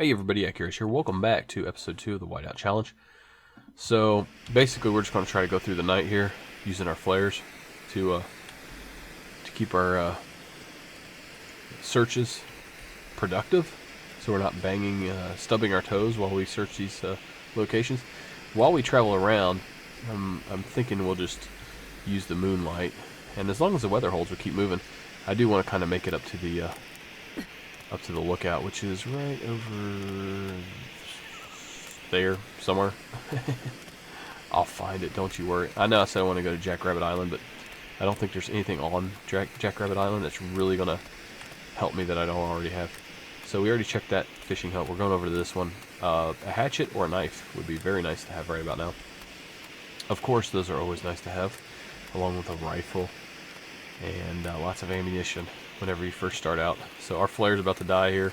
Hey everybody, Accurate here. Welcome back to episode 2 of the Whiteout Challenge. So basically we're just going to try to go through the night here using our flares to keep our searches productive, so we're not stubbing our toes while we search these locations. While we travel around, I'm thinking we'll just use the moonlight, and as long as the weather holds, we'll keep moving. I do want to kind of make it up to the lookout, which is right over there somewhere. I'll find it, don't you worry. I know I said I want to go to Jackrabbit Island, but I don't think there's anything on Jackrabbit Island that's really going to help me that I don't already have. So we already checked that fishing hut. We're going over to this one. A hatchet or a knife would be very nice to have right about now. Of course, those are always nice to have, along with a rifle and lots of ammunition whenever you first start out. So our flare's about to die here.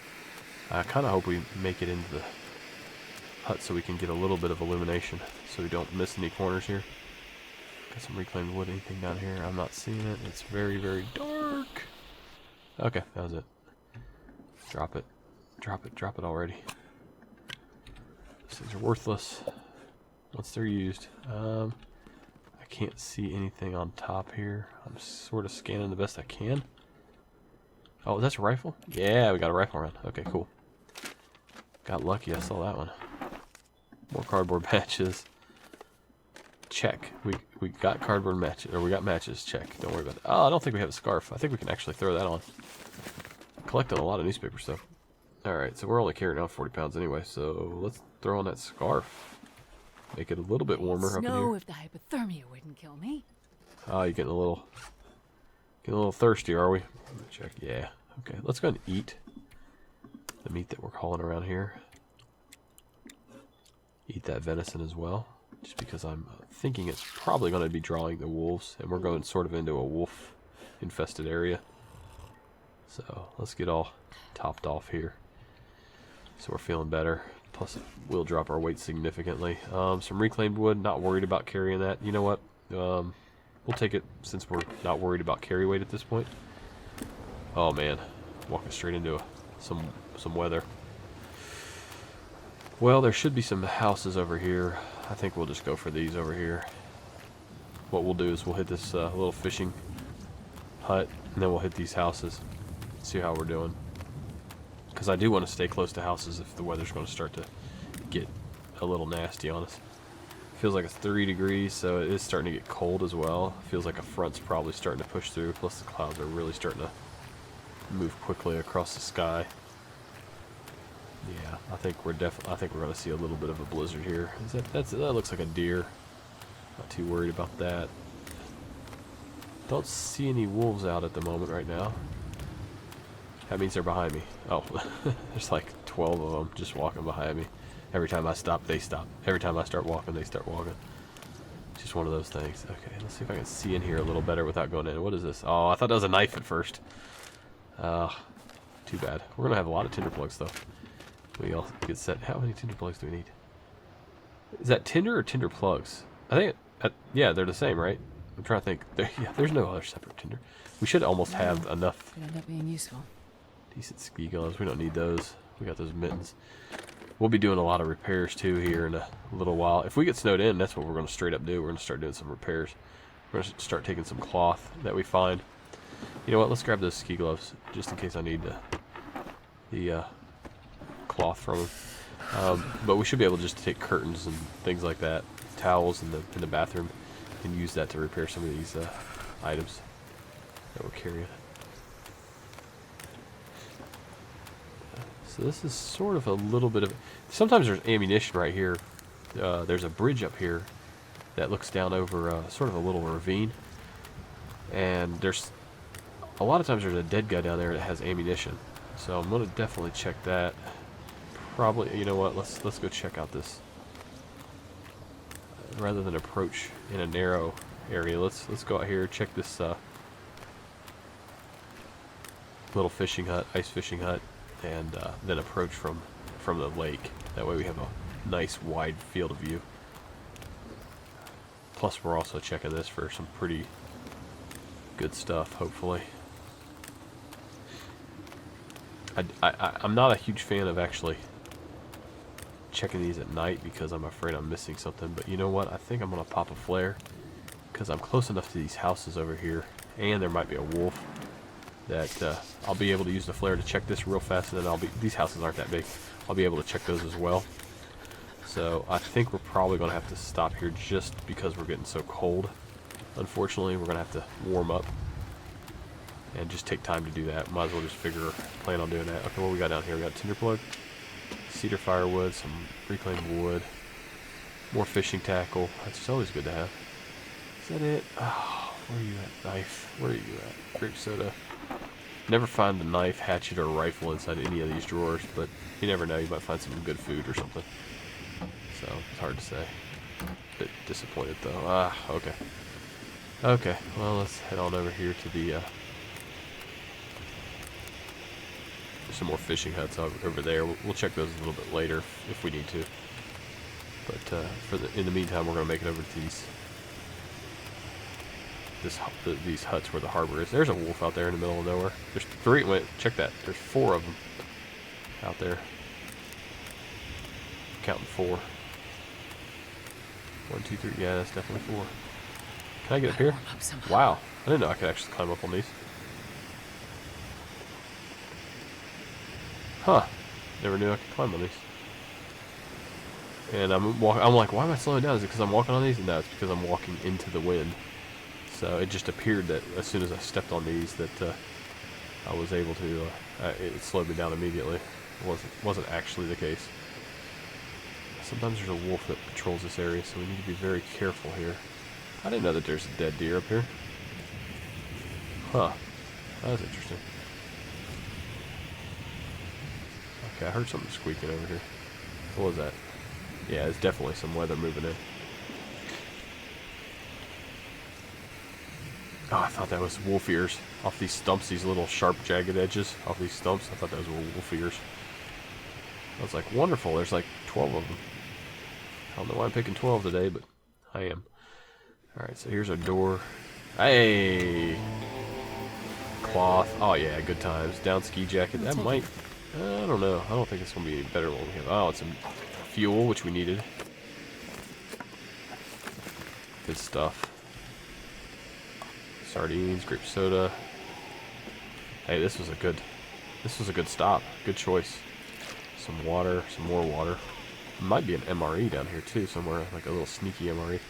I kind of hope we make it into the hut so we can get a little bit of illumination so we don't miss any corners here. Got some reclaimed wood. Anything down here? I'm not seeing it. It's very, very dark. Okay, that was it. Drop it. Drop it. Drop it already. These things are worthless once they're used. I can't see anything on top here. I'm sort of scanning the best I can. Oh, that's a rifle? Yeah, we got a rifle round. Okay, cool. Got lucky, I saw that one. More cardboard matches. Check. We got cardboard matches, or we got matches. Check. Don't worry about it. Oh, I don't think we have a scarf. I think we can actually throw that on. Collected a lot of newspaper stuff. Alright, so we're only carrying out 40 pounds anyway, so let's throw on that scarf. Make it a little bit warmer up in here. If the hypothermia wouldn't kill me. Oh, you're getting a little thirsty, are we? Check. Yeah. Okay, let's go and eat the meat that we're hauling around here. Eat that venison as well, just because I'm thinking it's probably going to be drawing the wolves, and we're going sort of into a wolf-infested area. So let's get all topped off here, so we're feeling better. Plus, it will drop our weight significantly. Some reclaimed wood. Not worried about carrying that. You know what? We'll take it since we're not worried about carry weight at this point. Oh man, walking straight into some weather. Well, there should be some houses over here. I think we'll just go for these over here. What we'll do is we'll hit this little fishing hut, and then we'll hit these houses. See how we're doing. Because I do want to stay close to houses if the weather's going to start to get a little nasty on us. Feels like it's 3 degrees, so it is starting to get cold as well. Feels like a front's probably starting to push through. Plus the clouds are really starting to move quickly across the sky. Yeah, I think we're going to see a little bit of a blizzard here. That looks like a deer. Not too worried about that. Don't see any wolves out at the moment right now. That means they're behind me. Oh, there's like 12 of them just walking behind me. Every time I stop, they stop. Every time I start walking, they start walking. Just one of those things. Okay, let's see if I can see in here a little better without going in. What is this? Oh, I thought that was a knife at first. Too bad. We're going to have a lot of tinder plugs, though. We all get set. How many tinder plugs do we need? Is that tinder or tinder plugs? I think, yeah, they're the same, right? I'm trying to think. Yeah, there's no other separate tinder. We should almost have enough. Could end up being useful. Decent ski gloves. We don't need those. We got those mittens. We'll be doing a lot of repairs too here in a little while. If we get snowed in, that's what we're going to straight up do. We're going to start doing some repairs. We're going to start taking some cloth that we find. You know what? Let's grab those ski gloves just in case I need the cloth from them. But we should be able just to take curtains and things like that, towels in the bathroom, and use that to repair some of these items that we're carrying. So this is sort of a little bit of... Sometimes there's ammunition right here. There's a bridge up here that looks down over sort of a little ravine. And there's... A lot of times there's a dead guy down there that has ammunition. So I'm going to definitely check that. Probably... You know what? Let's go check out this. Rather than approach in a narrow area, let's go out here, check this little fishing hut, ice fishing hut. And then approach from the lake. That way we have a nice wide field of view. Plus we're also checking this for some pretty good stuff, hopefully. I'm not a huge fan of actually checking these at night because I'm afraid I'm missing something. But you know what? I think I'm going to pop a flare because I'm close enough to these houses over here. And there might be a wolf that I'll be able to use the flare to check this real fast. And then these houses aren't that big. I'll be able to check those as well. So I think we're probably going to have to stop here just because we're getting so cold. Unfortunately, we're going to have to warm up and just take time to do that. Might as well just plan on doing that. Okay, what we got down here? We got tinder plug, cedar firewood, some reclaimed wood, more fishing tackle. That's just always good to have. Is that it? Oh, where are you at, knife? Where are you at? Grape soda. Never find the knife, hatchet, or rifle inside any of these drawers, but you never know. You might find some good food or something. So, it's hard to say. Bit disappointed, though. Ah, okay. Okay, well, let's head on over here to the, there's some more fishing huts over there. We'll check those a little bit later if we need to. But, in the meantime, we're going to make it over to these huts where the harbor is. There's a wolf out there in the middle of nowhere. There's 3, wait, check that. There's 4 of them out there. Counting 4. 1, 2, 3, yeah, that's definitely 4. Can I get up here? Wow, I didn't know I could actually climb up on these. Huh, never knew I could climb on these. And I'm like, why am I slowing down? Is it because I'm walking on these? No, it's because I'm walking into the wind. So it just appeared that as soon as I stepped on these that I was able to, it slowed me down immediately. It wasn't actually the case. Sometimes there's a wolf that patrols this area, so we need to be very careful here. I didn't know that there's a dead deer up here. Huh. That was interesting. Okay, I heard something squeaking over here. What was that? Yeah, it's definitely some weather moving in. Oh, I thought that was wolf ears off these stumps, these little sharp, jagged edges off these stumps. I thought those were wolf ears. I was like, wonderful, there's like 12 of them. I don't know why I'm picking 12 today, but I am. Alright, so here's our door. Hey! Cloth. Oh yeah, good times. Down ski jacket. That might... I don't know. I don't think it's going to be any better than what we have. Oh, it's some fuel, which we needed. Good stuff. Sardines, grape soda. Hey, this was a good stop. Good choice. Some water, some more water. Might be an MRE down here too, somewhere, like a little sneaky MRE.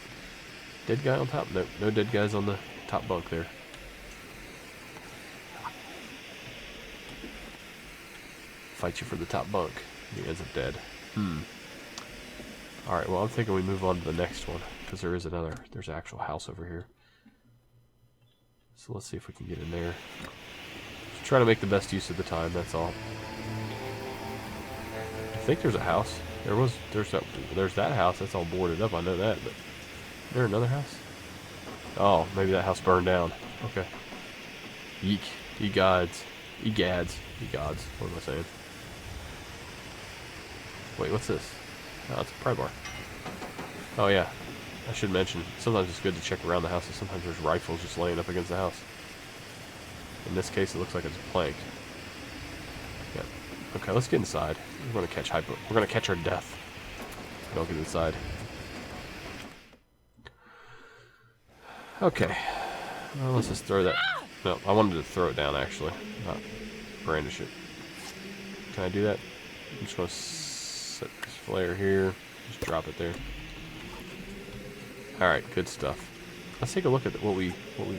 Dead guy on top? Nope, no dead guys on the top bunk there. Fight you for the top bunk. He ends up dead. Alright, well I'm thinking we move on to the next one, because there's an actual house over here. So let's see if we can get in there. Just try to make the best use of the time, that's all. I think there's a house. There's that house. That's all boarded up. I know that. But is there another house? Oh, maybe that house burned down. Okay. Yeek. Egods. Egads. Egods. What am I saying? Wait, what's this? Oh, it's a pry bar. Oh yeah. I should mention. Sometimes it's good to check around the house. And sometimes there's rifles just laying up against the house. In this case, it looks like it's a plank. Yeah. Okay, let's get inside. We're gonna catch hypo. We're gonna catch our death. Don't get inside. Okay. Well, let's just throw that. No, I wanted to throw it down actually, not brandish it. Can I do that? I'm just gonna set this flare here. Just drop it there. All right, good stuff. Let's take a look at what we've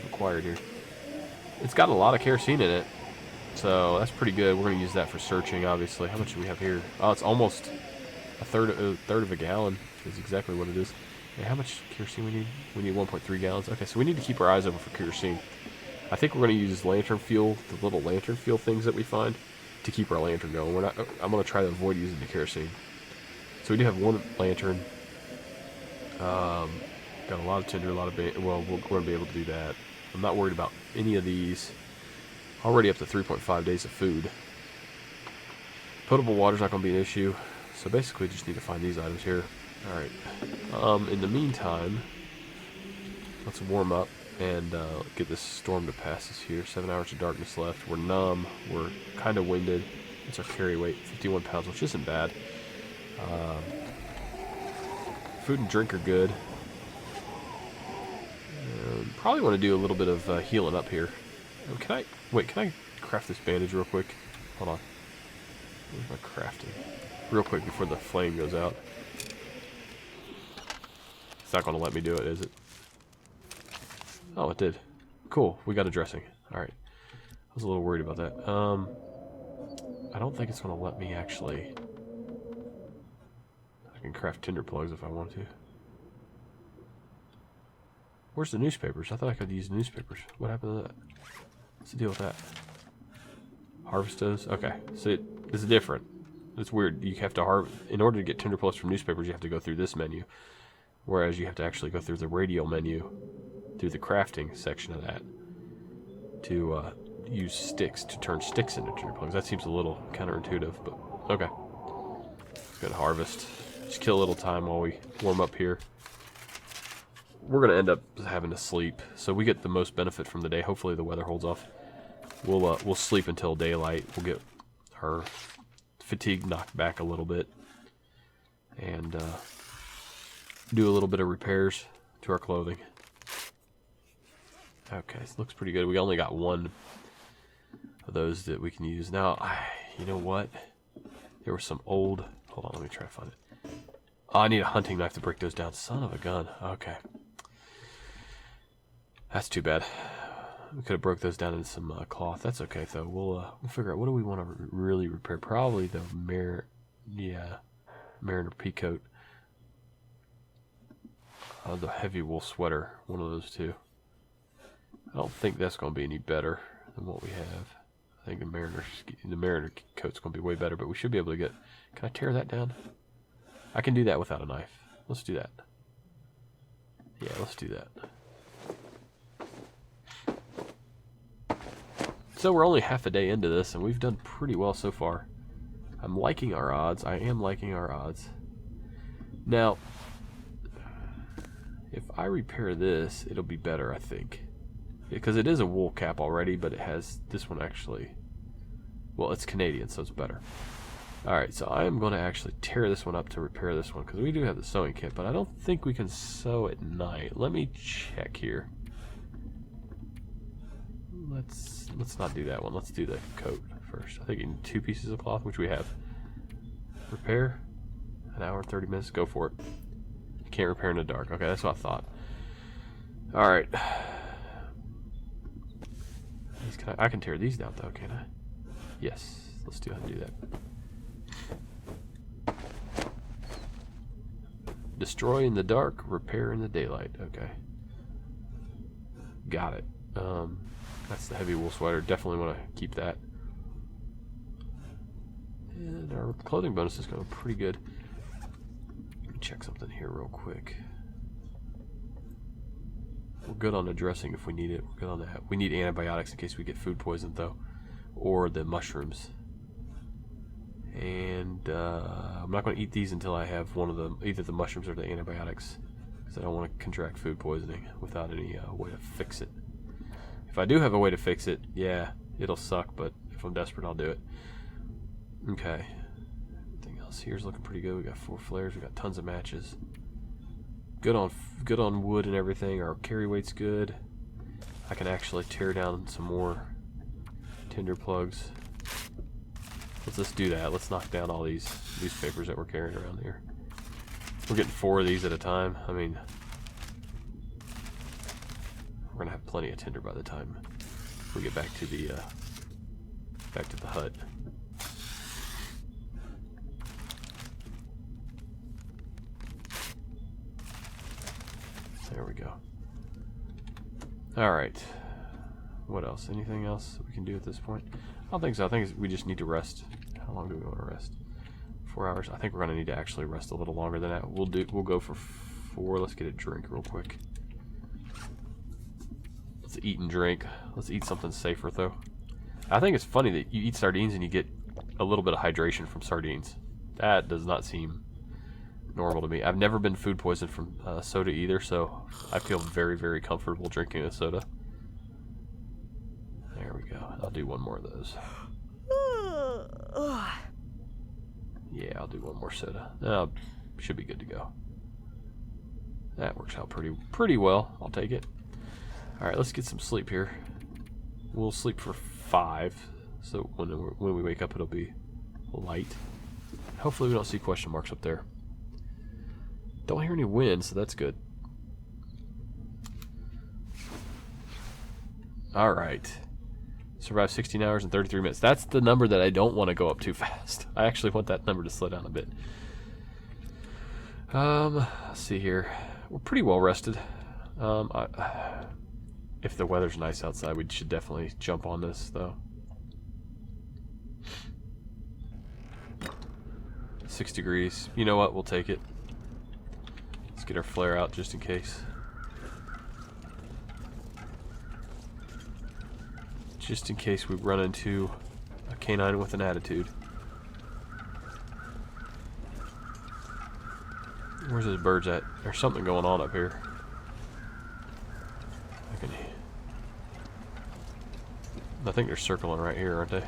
acquired here. It's got a lot of kerosene in it. So that's pretty good. We're going to use that for searching, obviously. How much do we have here? Oh, it's almost a third of a gallon is exactly what it is. And how much kerosene we need? We need 1.3 gallons. Okay, so we need to keep our eyes open for kerosene. I think we're going to use lantern fuel, the little lantern fuel things that we find, to keep our lantern going. I'm going to try to avoid using the kerosene. So we do have one lantern. Got a lot of tinder, a lot of well, we're going to be able to do that. I'm not worried about any of these. Already up to 3.5 days of food. Potable water's not going to be an issue. So basically just need to find these items here. Alright. In the meantime, let's warm up and get this storm to pass us here. 7 hours of darkness left. We're numb. We're kind of winded. It's our carry weight, 51 pounds, which isn't bad. Food and drink are good. Probably want to do a little bit of healing up here. Oh, can I craft this bandage real quick? Hold on. Where's my crafting? Real quick before the flame goes out. It's not going to let me do it, is it? Oh, it did. Cool. We got a dressing. Alright. I was a little worried about that. I don't think it's going to let me actually... I can craft tinder plugs if I want to. Where's the newspapers? I thought I could use newspapers. What happened to that? What's the deal with that? Harvest those? Okay. So it's different. It's weird. You have to harvest... In order to get tinder plugs from newspapers, you have to go through this menu. Whereas you have to actually go through the radial menu, through the crafting section of that, to use sticks to turn sticks into tinder plugs. That seems a little counterintuitive, but okay. Good harvest. Just kill a little time while we warm up here. We're going to end up having to sleep, so we get the most benefit from the day. Hopefully the weather holds off. We'll sleep until daylight. We'll get our fatigue knocked back a little bit, and do a little bit of repairs to our clothing. Okay, this looks pretty good. We only got one of those that we can use. Now, you know what? There was some old... Hold on, let me try to find it. Oh, I need a hunting knife to break those down. Son of a gun. Okay. That's too bad. We could have broke those down into some cloth. That's okay, though. We'll figure out what do we want to really repair. Probably the Mariner peacoat. The heavy wool sweater. One of those two. I don't think that's going to be any better than what we have. I think the Mariner coat's going to be way better, but we should be able to get... Can I tear that down? I can do that without a knife. Let's do that. Yeah, let's do that. So we're only half a day into this, and we've done pretty well so far. I'm liking our odds. I am liking our odds. Now, if I repair this, it'll be better, I think. Because it is a wool cap already, but it has this one actually... Well, it's Canadian, so it's better. Alright, so I am going to actually tear this one up to repair this one, because we do have the sewing kit, but I don't think we can sew at night. Let me check here. Let's not do that one. Let's do the coat first. I think you need 2 pieces of cloth, which we have. Repair. An hour and 30 minutes. Go for it. You can't repair in the dark. Okay, that's what I thought. Alright. I can tear these down, though, can't I? Yes. Let's do that. Destroy in the dark, repair in the daylight. Okay. Got it. That's the heavy wool sweater. Definitely want to keep that. And our clothing bonus is going pretty good. Let me check something here real quick. We're good on the dressing if we need it. We're good on that. We need antibiotics in case we get food poisoned, though. Or the mushrooms. And I'm not going to eat these until I have one of them, either the mushrooms or the antibiotics, because I don't want to contract food poisoning without any way to fix it. If I do have a way to fix it, yeah, it'll suck, but if I'm desperate, I'll do it. Okay. Everything else here's looking pretty good. We got 4 flares. We got tons of matches. Good on wood and everything. Our carry weight's good. I can actually tear down some more tinder plugs. Let's just do that. Let's knock down all these newspapers that we're carrying around here. We're getting 4 of these at a time. I mean, we're gonna have plenty of tinder by the time we get back to the hut. There we go. Alright. What else? Anything else we can do at this point? I don't think so. I think we just need to rest. How long do we want to rest? 4 hours. I think we're gonna need to actually rest a little longer than that. We'll go for 4. Let's get a drink real quick. Let's eat and drink. Let's eat something safer though. I think it's funny that you eat sardines and you get a little bit of hydration from sardines. That does not seem normal to me. I've never been food poisoned from soda either, so I feel very, very comfortable drinking a soda. There we go. I'll do one more of those. Yeah, I'll do one more soda. Should be good to go. That works out pretty well. I'll take it. Alright, let's get some sleep here. We'll sleep for 5, so when we wake up it'll be light. Hopefully we don't see question marks up there. Don't hear any wind, so that's good. Alright. Survive 16 hours and 33 minutes. That's the number that I don't want to go up too fast. I actually want that number to slow down a bit. Let's see here. We're pretty well rested. If the weather's nice outside, we should definitely jump on this, though. 6 degrees. You know what? We'll take it. Let's get our flare out just in case. Just in case we run into a canine with an attitude. Where's those birds at? There's something going on up here. I think they're circling right here, aren't they?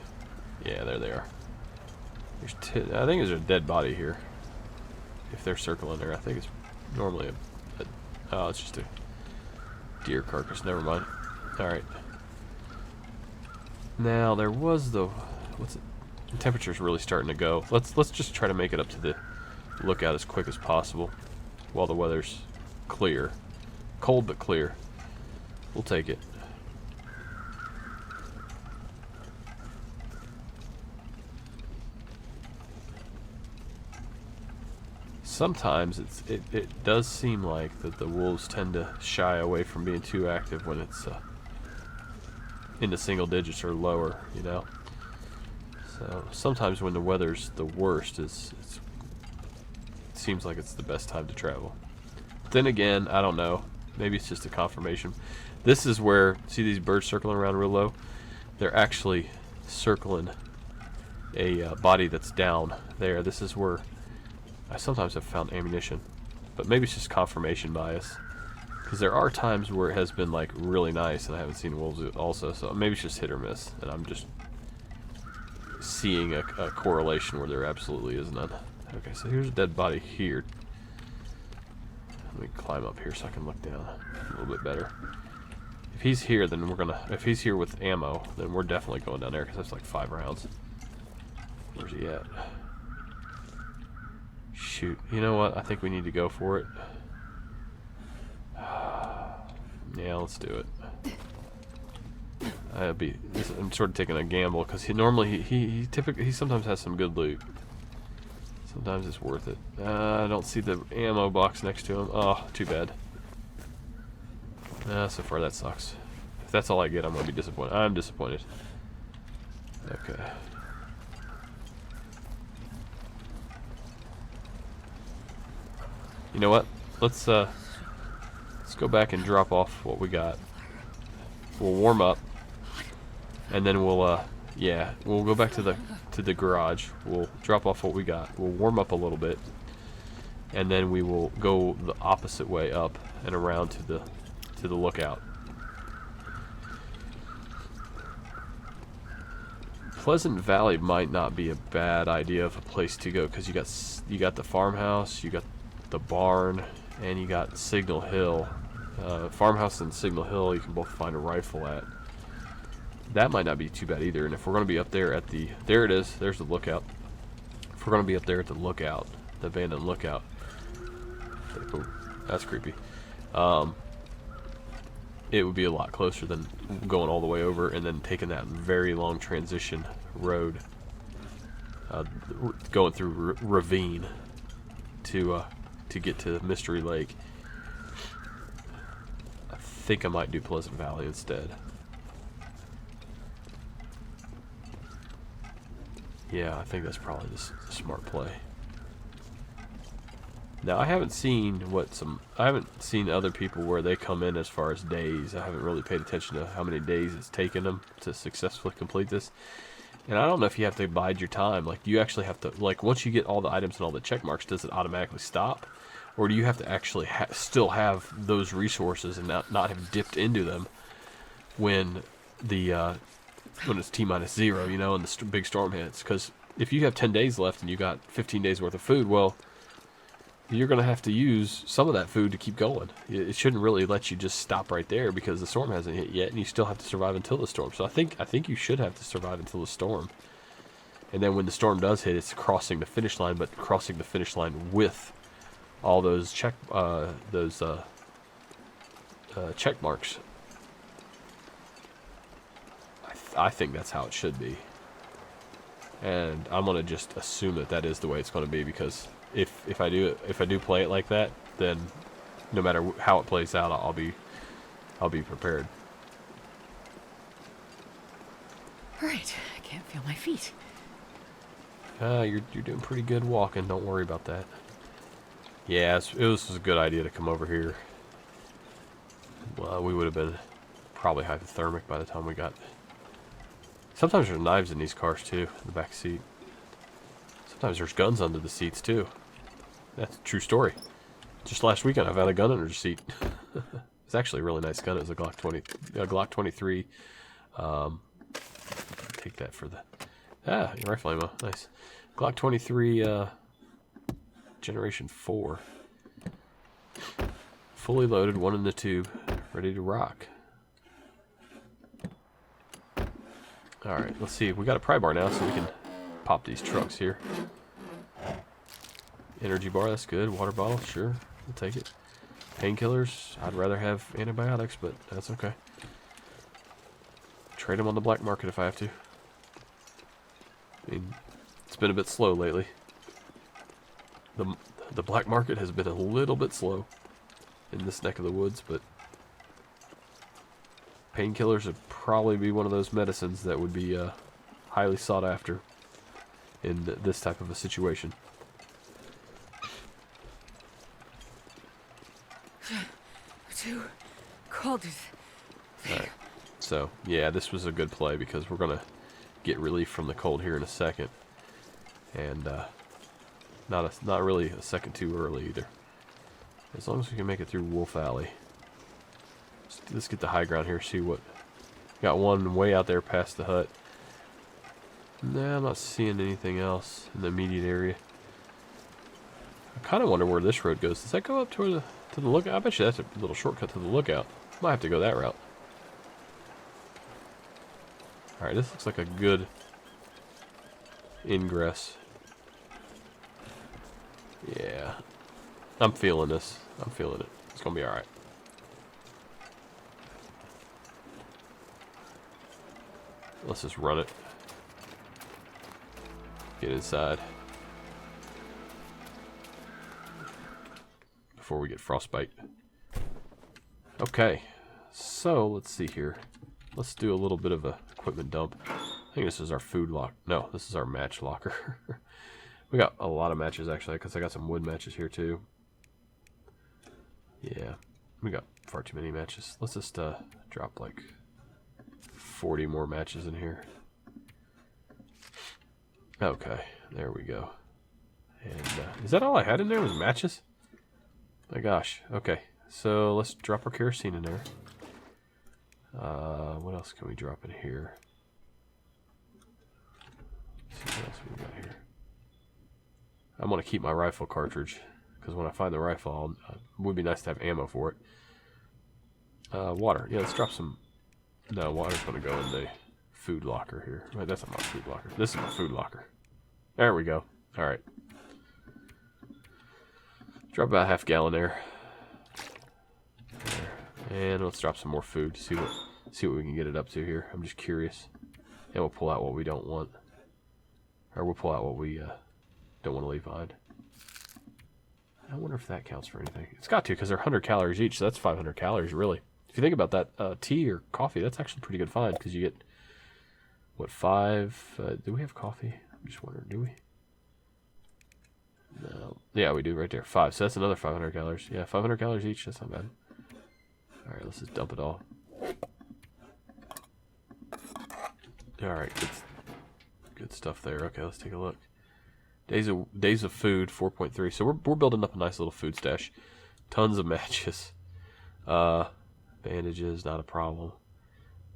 Yeah, there they are. I think there's a dead body here. If they're circling there, I think it's normally oh, it's just a deer carcass. Never mind. All right. Now there was the what's it? The temperature's really starting to go. Let's just try to make it up to the lookout as quick as possible while the weather's clear, cold but clear. We'll take it. Sometimes it does seem like that the wolves tend to shy away from being too active when it's into single digits or lower, you know. So sometimes when the weather's the worst, it seems like it's the best time to travel. Then again, I don't know. Maybe it's just a confirmation. This is where, see these birds circling around real low? They're actually circling a body that's down there. This is where I sometimes have found ammunition, but maybe it's just confirmation bias, because there are times where it has been like really nice and I haven't seen wolves also, so maybe it's just hit or miss and I'm just seeing a correlation where there absolutely is none. Okay, so here's a dead body here. Let me climb up here so I can look down a little bit better. If he's here, then if he's here with ammo, then we're definitely going down there, because that's like 5 rounds. Where's he at? Shoot, you know what? I think we need to go for it. Yeah, let's do it. I'm sort of taking a gamble, because he typically sometimes has some good loot. Sometimes it's worth it. I don't see the ammo box next to him. Oh, too bad. So far that sucks. If that's all I get, I'm gonna be disappointed. I'm disappointed. Okay. You know what? Let's go back and drop off what we got. We'll warm up, and then we'll go back to the garage. We'll drop off what we got. We'll warm up a little bit, and then we will go the opposite way up and around to the lookout. Pleasant Valley might not be a bad idea of a place to go, because you got the farmhouse, you got the barn, and you got Signal Hill. Farmhouse and Signal Hill, you can both find a rifle at. That might not be too bad either. And if we're going to be up there at there it is, there's the lookout. If we're going to be up there at the lookout, the abandoned lookout. Oh, that's creepy. It would be a lot closer than going all the way over and then taking that very long transition road, going through ravine to get to Mystery Lake. I think I might do Pleasant Valley instead. Yeah, I think that's probably the smart play. Now I haven't seen other people where they come in as far as days. I haven't really paid attention to how many days it's taken them to successfully complete this. And I don't know if you have to bide your time. Like, do you actually have to, like, once you get all the items and all the check marks, does it automatically stop? Or do you have to actually still have those resources and not have dipped into them when it's T-0, you know, and the big storm hits? Because if you have 10 days left and you got 15 days worth of food, well, you're going to have to use some of that food to keep going. It shouldn't really let you just stop right there because the storm hasn't hit yet, and you still have to survive until the storm. So I think you should have to survive until the storm. And then when the storm does hit, it's crossing the finish line, but crossing the finish line with all those check marks. I think that's how it should be. And I'm gonna just assume that that is the way it's gonna be, because if I do play it like that, then no matter how it plays out, I'll be prepared. All right, I can't feel my feet. You're doing pretty good walking. Don't worry about that. Yeah, it was a good idea to come over here. Well, we would have been probably hypothermic by the time we got. Sometimes there's knives in these cars too, in the back seat. Sometimes there's guns under the seats too. That's a true story. Just last weekend I found a gun under the seat. It's actually a really nice gun. It was a Glock 23. Take that for the rifle ammo. Nice. Glock 23 Generation 4. Fully loaded, one in the tube, ready to rock. Alright, let's see. We got a pry bar now, so we can pop these trucks here. Energy bar, that's good. Water bottle, sure. We'll take it. Painkillers, I'd rather have antibiotics, but that's okay. Trade them on the black market if I have to. I mean, it's been a bit slow lately. The black market has been a little bit slow in this neck of the woods, but painkillers would probably be one of those medicines that would be highly sought after in this type of a situation. Too cold. Alright, so yeah, this was a good play because we're gonna get relief from the cold here in a second, and not really a second too early either. As long as we can make it through Wolf Alley. Let's get the high ground here. See what. Got one way out there past the hut. Nah, I'm not seeing anything else in the immediate area. I kind of wonder where this road goes. Does that go up to the lookout? I bet you that's a little shortcut to the lookout. Might have to go that route. Alright, this looks like a good ingress. Yeah. I'm feeling this. I'm feeling it. It's gonna be alright. Let's just run it. Get inside. Before we get frostbite. Okay. So, let's see here. Let's do a little bit of a equipment dump. I think this is our food lock. No, this is our match locker. We got a lot of matches actually, because I got some wood matches here too. Yeah, we got far too many matches. Let's just drop like 40 more matches in here. Okay, there we go. And is that all I had in there was matches? My gosh. Okay, so let's drop our kerosene in there. What else can we drop in here? Let's see what else we got here. I'm gonna keep my rifle cartridge because when I find the rifle, it would be nice to have ammo for it. Water. Yeah, let's drop some. No, water's gonna go in the food locker here. Wait, that's not my food locker. This is my food locker. There we go. All right. Drop about half gallon there. And let's drop some more food. See what we can get it up to here. I'm just curious. And we'll pull out what we don't want, or we'll pull out what we don't want to leave behind. I wonder if that counts for anything. It's got to, because they're 100 calories each, so that's 500 calories, really. If you think about that, tea or coffee, that's actually pretty good find, because you get, what, 5? Do we have coffee? I'm just wondering, do we? No. Yeah, we do right there. 5. So that's another 500 calories. Yeah, 500 calories each. That's not bad. Alright, let's just dump it all. Alright, good stuff there. Okay, let's take a look. Days of food, 4.3. So we're building up a nice little food stash. Tons of matches. Bandages, not a problem.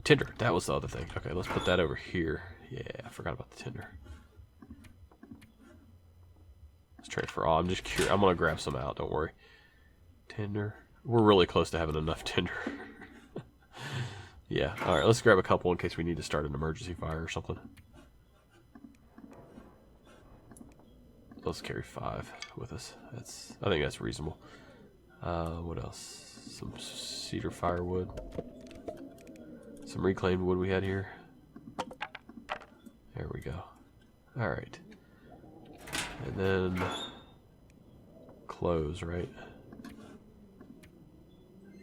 Tinder, that was the other thing. Okay, let's put that over here. Yeah, I forgot about the tinder. Let's transfer all. I'm just curious. I'm going to grab some out. Don't worry. Tinder. We're really close to having enough tinder. Yeah. Alright, let's grab a couple in case we need to start an emergency fire or something. Let's carry 5 with us. I think that's reasonable. What else? Some cedar firewood. Some reclaimed wood we had here. There we go. Alright. And then clothes, right?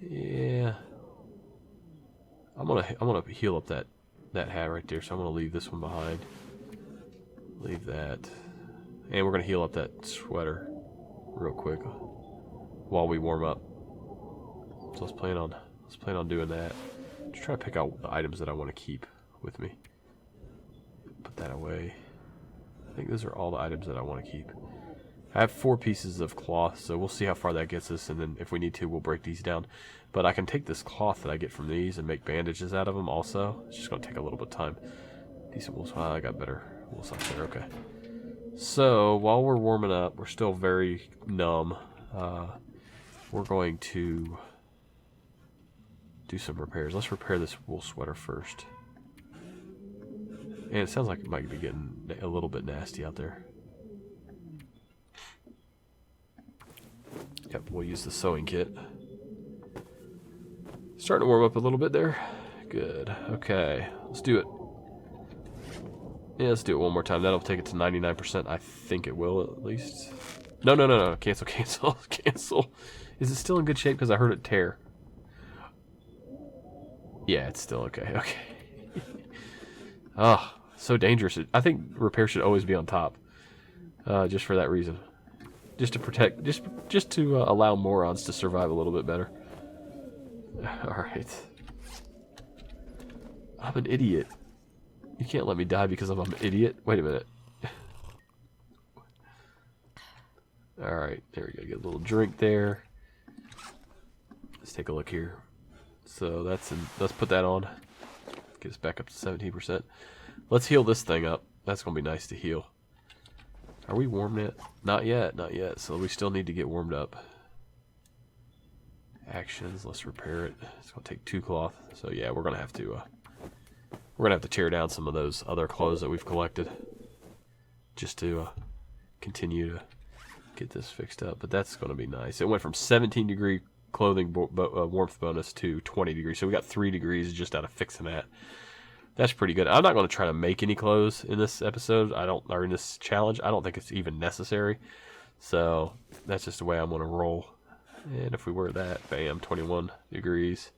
Yeah. I'm gonna heal up that hat right there, so I'm gonna leave this one behind. Leave that. And we're gonna heal up that sweater real quick while we warm up. So let's plan on doing that. Just try to pick out the items that I want to keep with me. Put that away. I think those are all the items that I want to keep. I have 4 pieces of cloth, so we'll see how far that gets us, and then if we need to, we'll break these down. But I can take this cloth that I get from these and make bandages out of them also. It's just going to take a little bit of time. Decent wool. I got better wool socks there. Okay. So, while we're warming up, we're still very numb. We're going to do some repairs. Let's repair this wool sweater first. And it sounds like it might be getting a little bit nasty out there. Yep, we'll use the sewing kit. Starting to warm up a little bit there. Good. Okay, let's do it. Yeah, let's do it one more time. That'll take it to 99%. I think it will, at least. No. Cancel. Cancel. Is it still in good shape? Because I heard it tear. Yeah, it's still okay. Okay. Oh, so dangerous. I think repair should always be on top. Just for that reason. Just to protect, just to allow morons to survive a little bit better. Alright. I'm an idiot. You can't let me die because I'm an idiot. Wait a minute. Alright, there we go. Get a little drink there. Let's take a look here. So that's in, let's put that on. Get us back up to 17%. Let's heal this thing up. That's going to be nice to heal. Are we warm yet? Not yet, not yet. So we still need to get warmed up. Actions, let's repair it. It's going to take 2 cloth. So yeah, we're going to have to tear down some of those other clothes that we've collected just to continue to get this fixed up. But that's going to be nice. It went from 17-degree clothing warmth bonus to 20 degrees. So we got 3 degrees just out of fixing that. That's pretty good. I'm not going to try to make any clothes in this episode. Or in this challenge. I don't think it's even necessary. So that's just the way I'm going to roll. And if we wear that, bam, 21 degrees.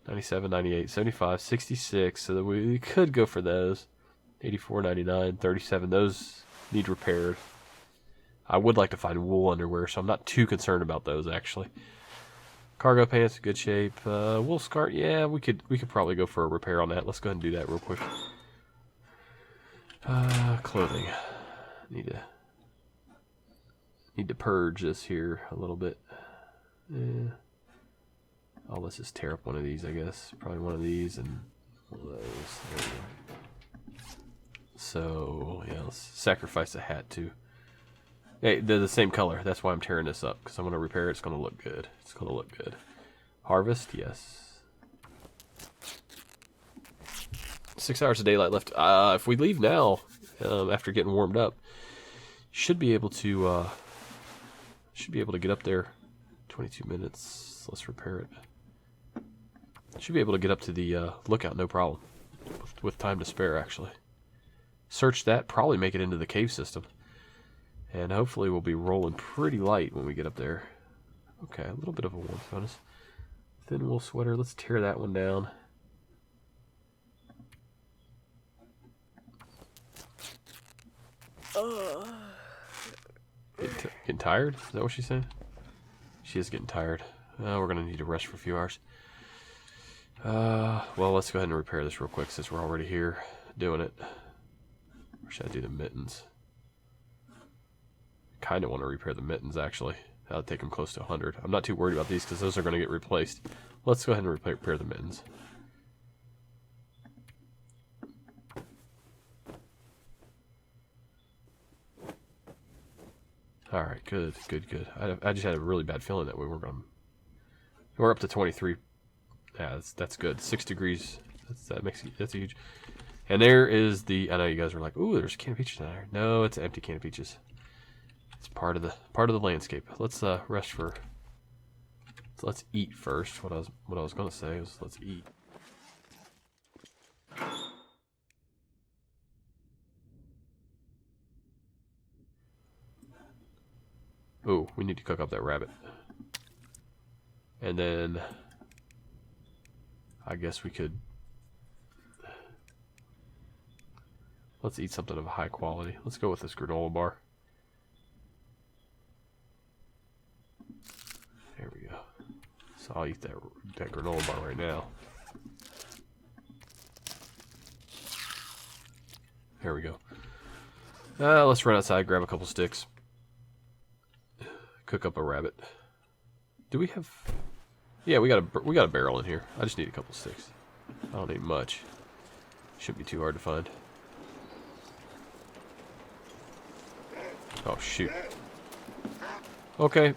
97, 98, 75, 66. So that we could go for those. 84, 99, 37. Those need repaired. I would like to find wool underwear, so I'm not too concerned about those actually. Cargo pants, good shape. Wool scarf, yeah, we could probably go for a repair on that. Let's go ahead and do that real quick. Clothing. Need to purge this here a little bit. Oh, let's just tear up one of these, I guess. Probably one of these and one of those. There we go. So yeah, let's sacrifice a hat too. Hey, they're the same color. That's why I'm tearing this up, because I'm going to repair it. It's going to look good. It's going to look good. Harvest, yes. 6 hours of daylight left. If we leave now, after getting warmed up, should be able to get up there. 22 minutes. Let's repair it. Should be able to get up to the lookout, no problem. With time to spare, actually. Search that. Probably make it into the cave system. And hopefully we'll be rolling pretty light when we get up there. Okay, a little bit of a warmth bonus. Thin wool sweater. Let's tear that one down. Getting tired? Is that what she's saying? She is getting tired. We're going to need to rest for a few hours. Well, let's go ahead and repair this real quick since we're already here doing it. Or should I do the mittens? Kind of want to repair the mittens, actually. That'll take them close to 100. I'm not too worried about these because those are going to get replaced. Let's go ahead and repair the mittens. All right, good, good, good. I just had a really bad feeling that we were going. We're up to 23. Yeah, that's good. 6 degrees. That's a huge. And there is the. I know you guys were like, "Ooh, there's a can of peaches down there." No, it's an empty can of peaches. It's part of the landscape. Let's rest for. So let's eat first. What I was gonna say is let's eat. Ooh, we need to cook up that rabbit. And then I guess we could. Let's eat something of high quality. Let's go with this granola bar. There we go. So I'll eat that granola bar right now. There we go. Let's run outside, grab a couple sticks, cook up a rabbit. Do we have? Yeah, we got a barrel in here. I just need a couple sticks. I don't need much. Shouldn't be too hard to find. Oh shoot. Okay.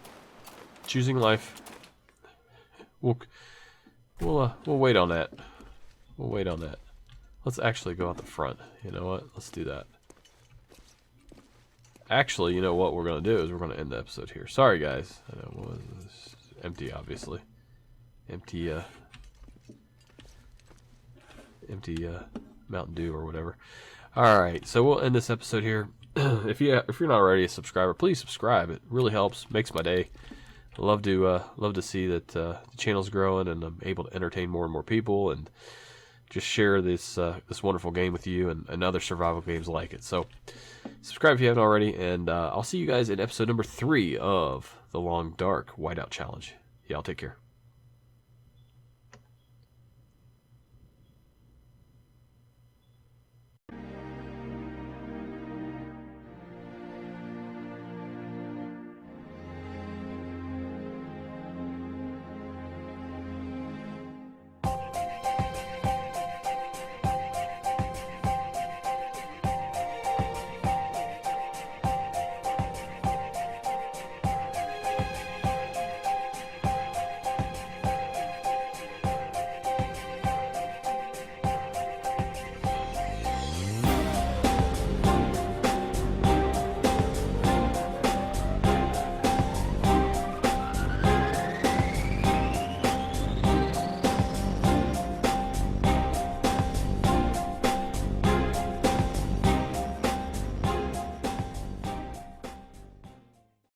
Choosing life. We'll wait on that. We'll wait on that. Let's actually go out the front. You know what? Let's do that. Actually, you know what we're gonna do is we're gonna end the episode here. Sorry guys. I know what was this? Empty, obviously. Empty Mountain Dew or whatever. Alright, so we'll end this episode here. If you're not already a subscriber, please subscribe. It really helps, makes my day. I love to see that the channel's growing and I'm able to entertain more and more people and just share this wonderful game with you and other survival games like it. So subscribe if you haven't already, and I'll see you guys in episode number 3 of the Long Dark Whiteout Challenge. Y'all take care.